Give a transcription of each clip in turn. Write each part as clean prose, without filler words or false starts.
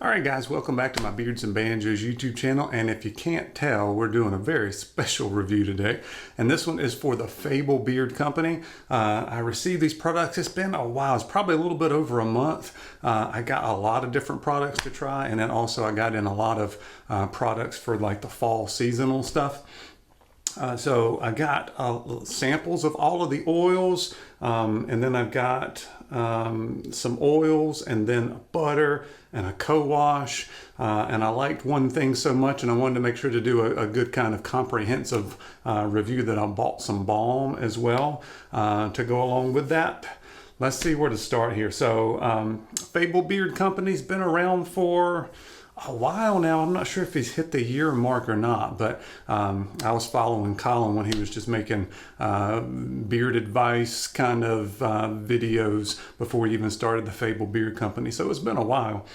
Alright guys, welcome back to my Beards and Banjos YouTube channel, and if you can't tell, we're doing a very special review today, and this one is for the Fable Beard Company. I received these products, it's been a while, it's probably a little bit over a month. I got a lot of different products to try, and then also I got in a lot of products for like the fall seasonal stuff. So I got samples of all of the oils, and then I've got some oils and then butter and a co-wash, and I liked one thing so much and I wanted to make sure to do a good kind of comprehensive review that I bought some balm as well to go along with that. Let's see where to start here. So Fable Beard Company's been around for a while now. I'm not sure if he's hit the year mark or not, but I was following Colin when he was just making beard advice kind of videos before he even started the Fable Beard Company. So it's been a while.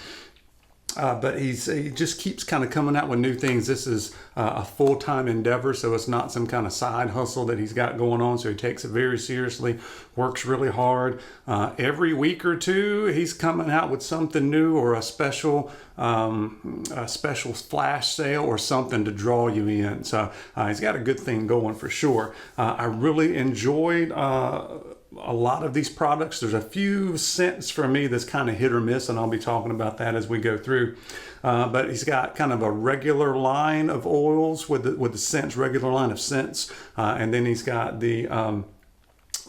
But he just keeps kind of coming out with new things. This is a full-time endeavor, so it's not some kind of side hustle that he's got going on. So he takes it very seriously, works really hard. Every week or two, he's coming out with something new or a special flash sale or something to draw you in. So he's got a good thing going for sure. I really enjoyed a lot of these products. There's a few scents for me that's kind of hit or miss, and I'll be talking about that as we go through. But he's got kind of a regular line of oils with the scents, regular line of scents, and then he's got the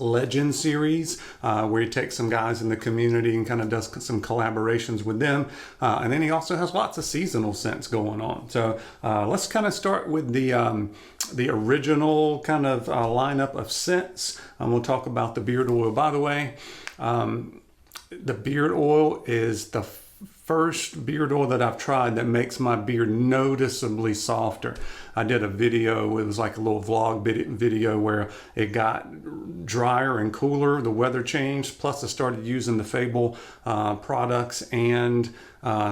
Legend series where he takes some guys in the community and kind of does some collaborations with them, and then he also has lots of seasonal scents going on. So let's kind of start with the original kind of lineup of scents, and we'll talk about the beard oil. By the way, the beard oil is the first beard oil that I've tried that makes my beard noticeably softer. I did a video, it was like a little vlog video where it got drier and cooler, the weather changed, plus I started using the Fable products, and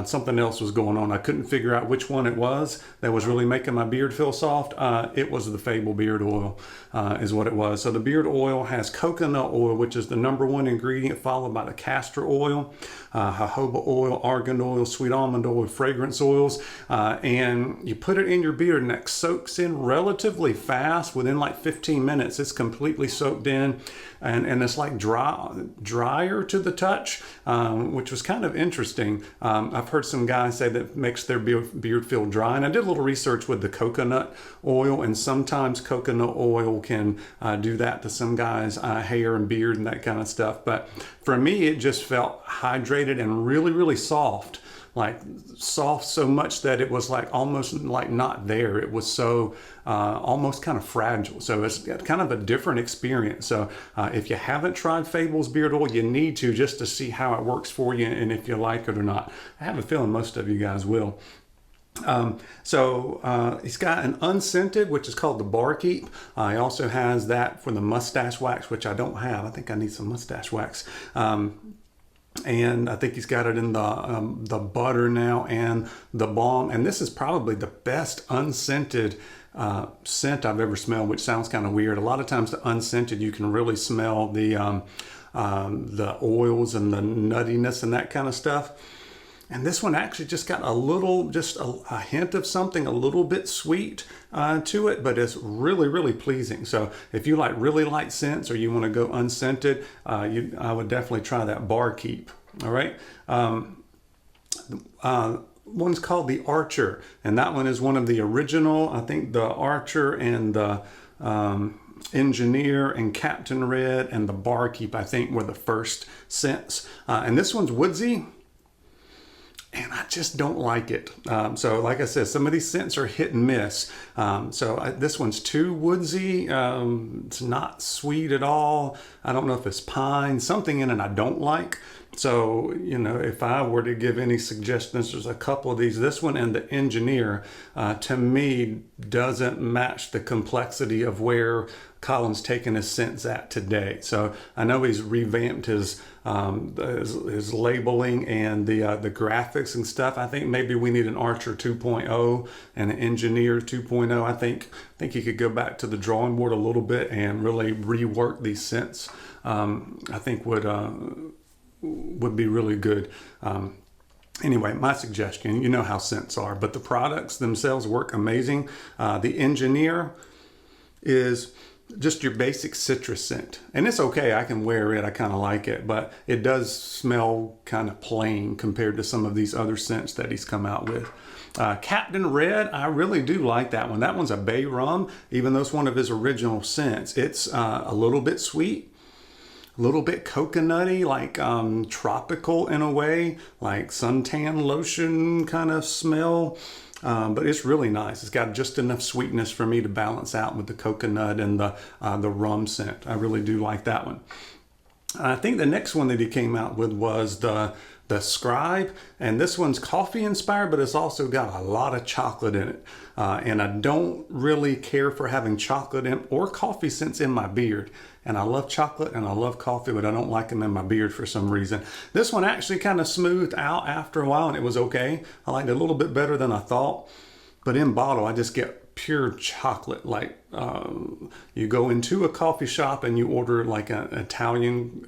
something else was going on. I couldn't figure out which one it was that was really making my beard feel soft. It was the Fable beard oil is what it was. So the beard oil has coconut oil, which is the #1 ingredient, followed by the castor oil, jojoba oil, argan oil, sweet almond oil, fragrance oils, and you put it in your beard and that soaks in relatively fast. Within like 15 minutes it's completely soaked in, and it's like drier to the touch, which was kind of interesting. I've heard some guys say that makes their beard feel dry, and I did a little research with the coconut oil, and sometimes coconut oil can do that to some guys' hair and beard and that kind of stuff. But for me, it just felt hydrated and really, really soft. Like soft so much that it was like almost like not there. It was so almost kind of fragile. So it's kind of a different experience. So if you haven't tried Fable's beard oil, you need to, just to see how it works for you and if you like it or not. I have a feeling most of you guys will. He's got an unscented, which is called the Barkeep. He also has that for the mustache wax, which I don't have. I think I need some mustache wax. And I think he's got it in the butter now and the balm. And this is probably the best unscented scent I've ever smelled, which sounds kind of weird. A lot of times the unscented, you can really smell the oils and the nuttiness and that kind of stuff. And this one actually just got a little, just a hint of something a little bit sweet to it, but it's really, really pleasing. So if you like really light scents or you want to go unscented, I would definitely try that Barkeep. All right. One's called the Archer, and that one is one of the original. I think the Archer and the Engineer and Captain Red and the Barkeep, I think, were the first scents. And this one's woodsy, and I just don't like it. So like I said, some of these scents are hit and miss. This one's too woodsy. It's not sweet at all. I don't know if it's pine, something in it I don't like. So, you know, if I were to give any suggestions, there's a couple of these. This one and the Engineer, to me, doesn't match the complexity of where Colin's taken his scents at today. So I know he's revamped his labeling and the graphics and stuff. I think maybe we need an Archer 2.0 and an Engineer 2.0. I think he could go back to the drawing board a little bit and really rework these scents. I think would be really good. Anyway, my suggestion, you know how scents are, but the products themselves work amazing. The Engineer is just your basic citrus scent. And it's okay, I can wear it, I kind of like it, but it does smell kind of plain compared to some of these other scents that he's come out with. Captain Red, I really do like that one. That one's a bay rum, even though it's one of his original scents. It's a little bit sweet, a little bit coconutty, like tropical in a way, like suntan lotion kind of smell. But it's really nice. It's got just enough sweetness for me to balance out with the coconut and the rum scent. I really do like that one. I think the next one that he came out with was the Scribe, and this one's coffee inspired, but it's also got a lot of chocolate in it. And I don't really care for having chocolate in or coffee scents in my beard. And I love chocolate and I love coffee, but I don't like them in my beard for some reason. This one actually kind of smoothed out after a while and it was okay. I liked it a little bit better than I thought. But in bottle, I just get pure chocolate. Like you go into a coffee shop and you order like an Italian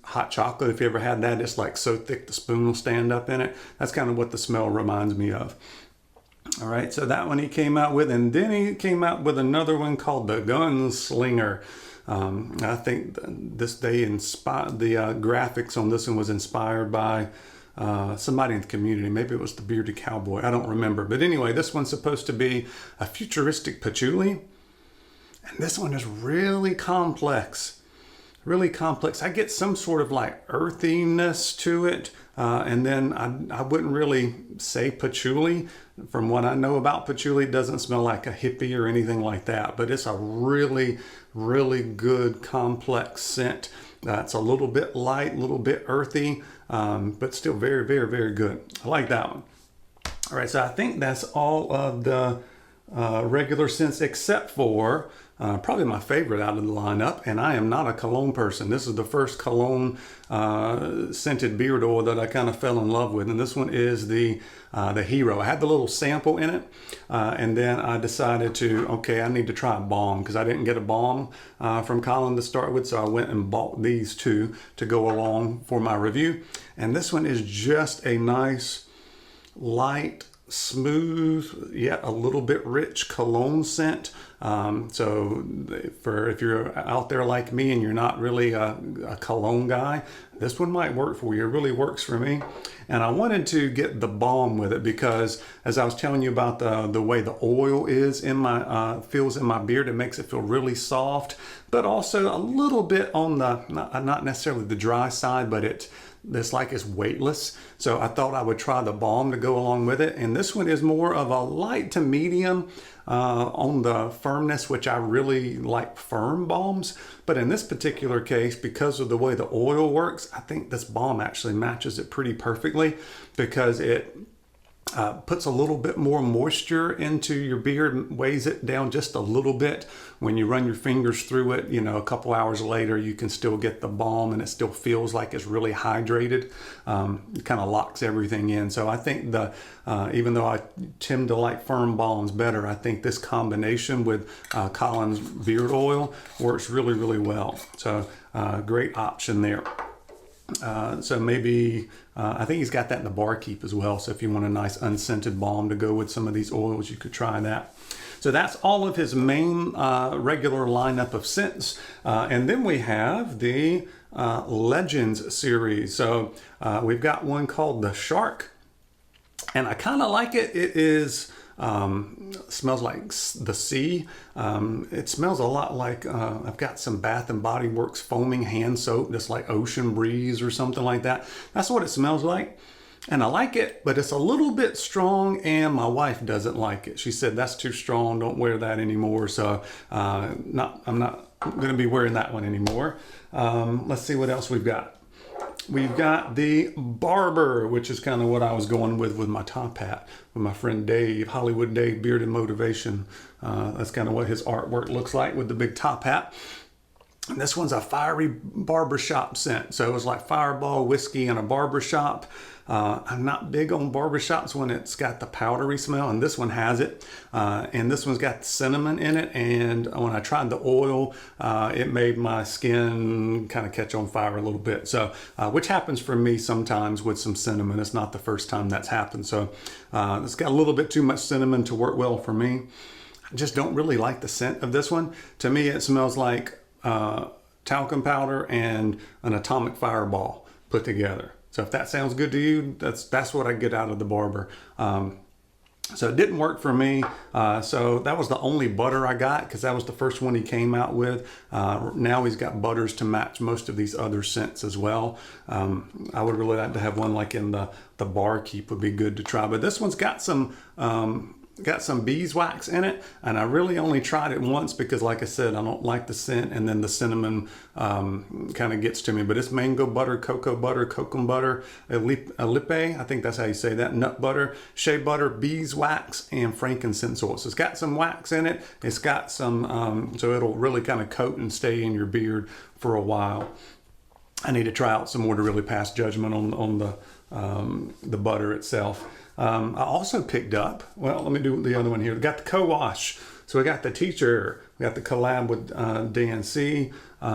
hot chocolate. If you ever had that, it's like so thick the spoon will stand up in it. That's kind of what the smell reminds me of. All right, so that one he came out with, and then he came out with another one called the Gunslinger. I think they inspired the graphics on this one was inspired by somebody in the community. Maybe it was the Bearded Cowboy. I don't remember. But anyway, this one's supposed to be a futuristic patchouli, and this one is really complex. Really complex. I get some sort of like earthiness to it, and then I wouldn't really say patchouli. From what I know about patchouli, it doesn't smell like a hippie or anything like that, but it's a really, really good complex scent. It's a little bit light, a little bit earthy, but still very, very, very good. I like that one. All right, so I think that's all of the regular scents except for probably my favorite out of the lineup, and I am not a cologne person. This is the first cologne scented beard oil that I kind of fell in love with, and this one is the Hero. I had the little sample in it, and then I decided okay, I need to try a Balm because I didn't get a Balm from Colin to start with, so I went and bought these two to go along for my review. And this one is just a nice, light, smooth, yet a little bit rich cologne scent. So if you're out there like me and you're not really a cologne guy, this one might work for you. It really works for me. And I wanted to get the Balm with it because, as I was telling you about the way the oil is in my feels in my beard, it makes it feel really soft, but also a little bit on the not necessarily the dry side, but it's like it's weightless. So I thought I would try the Balm to go along with it. And this one is more of a light to medium on the firmness, which I really like firm balms. But in this particular case, because of the way the oil works, I think this Balm actually matches it pretty perfectly because it puts a little bit more moisture into your beard, weighs it down just a little bit. When you run your fingers through it, a couple hours later, you can still get the Balm and it still feels like it's really hydrated. It kind of locks everything in. So I think even though I tend to like firm balms better, I think this combination with Colin's beard oil works really, really well. So great option there. So maybe, I think he's got that in the Barkeep as well. So if you want a nice unscented balm to go with some of these oils, you could try that. So that's all of his main regular lineup of scents. And then we have the Legends series. So we've got one called the Shark. And I kind of like it. It is... smells like the sea. It smells a lot like I've got some Bath and Body Works foaming hand soap, just like Ocean Breeze or something like that. That's what it smells like, and I like it, but it's a little bit strong, and my wife doesn't like it. She said that's too strong, don't wear that anymore. So I'm not going to be wearing that one anymore. Let's see what else we've got. We've got the Barber, which is kind of what I was going with my top hat with my friend Dave, Hollywood Dave, Beard and Motivation. That's kind of what his artwork looks like with the big top hat. And this one's a fiery barbershop scent. So it was like Fireball whiskey in a barbershop. I'm not big on barbershops when it's got the powdery smell, and this one has it. And this one's got cinnamon in it. And when I tried the oil, it made my skin kind of catch on fire a little bit. So, which happens for me sometimes with some cinnamon. It's not the first time that's happened. So it's got a little bit too much cinnamon to work well for me. I just don't really like the scent of this one. To me, it smells like talcum powder and an atomic fireball put together. So if that sounds good to you, that's what I get out of the Barber. So it didn't work for me. So that was the only butter I got because that was the first one he came out with. Now he's got butters to match most of these other scents as well. I would really like to have one like in the Barkeep would be good to try. But this one's got some beeswax in it, and I really only tried it once because, like I said, I don't like the scent, and then the cinnamon kind of gets to me. But it's mango butter, cocoa butter, kokum butter, alipe, I think that's how you say that, nut butter, shea butter, beeswax, and frankincense oil. So it's got some wax in it. It's got some, so it'll really kind of coat and stay in your beard for a while. I need to try out some more to really pass judgment on the butter itself. I also picked up, well, let me do the other one here. We got the co-wash. So we got the teacher, we got the collab with DNC. I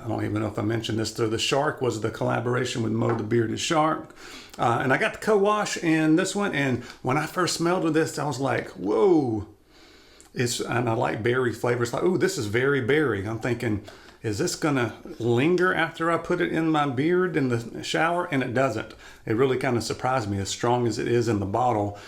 don't even know if I mentioned this. So the shark was the collaboration with Mo the Bearded Shark. And I got the co-wash in this one. And when I first smelled of this, I was like, whoa. And I like berry flavors. Like, ooh, this is very berry. I'm thinking, is this gonna linger after I put it in my beard in the shower? And it doesn't. It really kind of surprised me, as strong as it is in the bottle.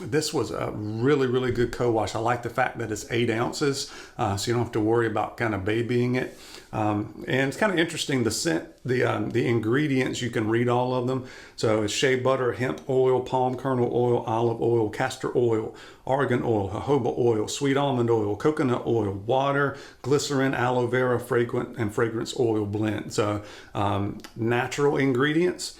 This was a really, really good co-wash. I like the fact that it's 8 ounces, so you don't have to worry about kind of babying it. And it's kind of interesting, the scent, the ingredients, you can read all of them. So it's shea butter, hemp oil, palm kernel oil, olive oil, castor oil, argan oil, jojoba oil, sweet almond oil, coconut oil, water, glycerin, aloe vera, fragrance oil blend. So natural ingredients.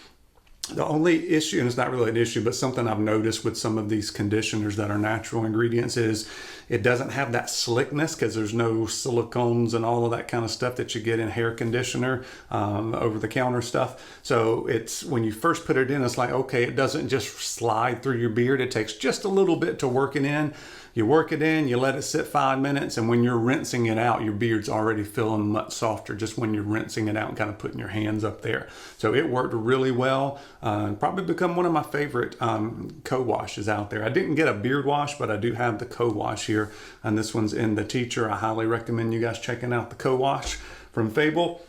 The only issue, and it's not really an issue, but something I've noticed with some of these conditioners that are natural ingredients is it doesn't have that slickness because there's no silicones and all of that kind of stuff that you get in hair conditioner, over the counter stuff. So it's, when you first put it in, it's like, okay, it doesn't just slide through your beard. It takes just a little bit to work it in. You work it in, you let it sit 5 minutes, and when you're rinsing it out, your beard's already feeling much softer just when you're rinsing it out and kind of putting your hands up there. So it worked really well. Probably become one of my favorite co-washes out there. I didn't get a beard wash, but I do have the co-wash here, and this one's in the Teacher. I highly recommend you guys checking out the co-wash from Fable.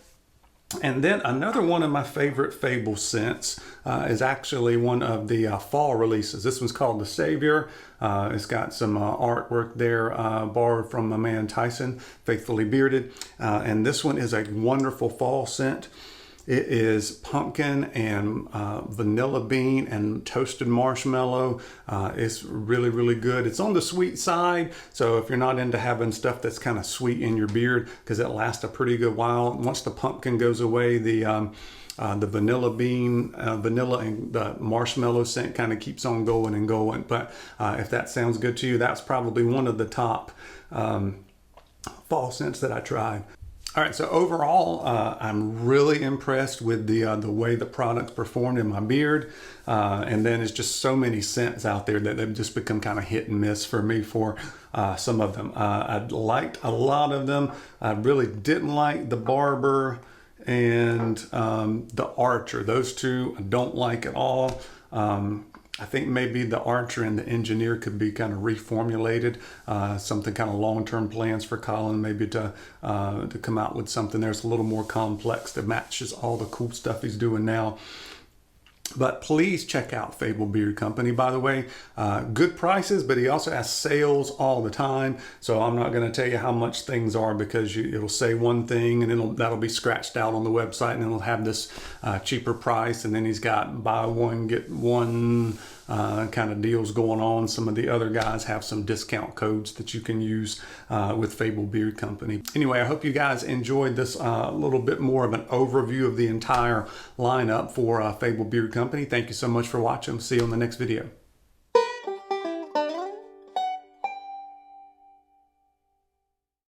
And then another one of my favorite Fable scents is actually one of the fall releases. This one's called the Saviour. It's got some artwork there borrowed from my man Tyson, Faithfully Bearded. And this one is a wonderful fall scent. It is pumpkin and vanilla bean and toasted marshmallow. It's really, really good. It's on the sweet side, so if you're not into having stuff that's kind of sweet in your beard, because it lasts a pretty good while. Once the pumpkin goes away, the vanilla bean, vanilla and the marshmallow scent kind of keeps on going and going. But if that sounds good to you, that's probably one of the top fall scents that I tried. All right, so overall, I'm really impressed with the way the products performed in my beard. And then it's just so many scents out there that they've just become kind of hit and miss for me for some of them. I liked a lot of them. I really didn't like the Barber and the Archer. Those two I don't like at all. I think maybe the Archer and the Engineer could be kind of reformulated, something kind of long-term plans for Colin, maybe to come out with something that's a little more complex that matches all the cool stuff he's doing now. But please check out Fable Beard Company, by the way. Good prices, but he also has sales all the time. So I'm not going to tell you how much things are because it'll say one thing and that'll be scratched out on the website, and it'll have this cheaper price. And then he's got buy one, get one kind of deals going on. Some of the other guys have some discount codes that you can use with Fable Beard Company. Anyway, I hope you guys enjoyed this little bit more of an overview of the entire lineup for Fable Beard Company. Thank you so much for watching. See you on the next video.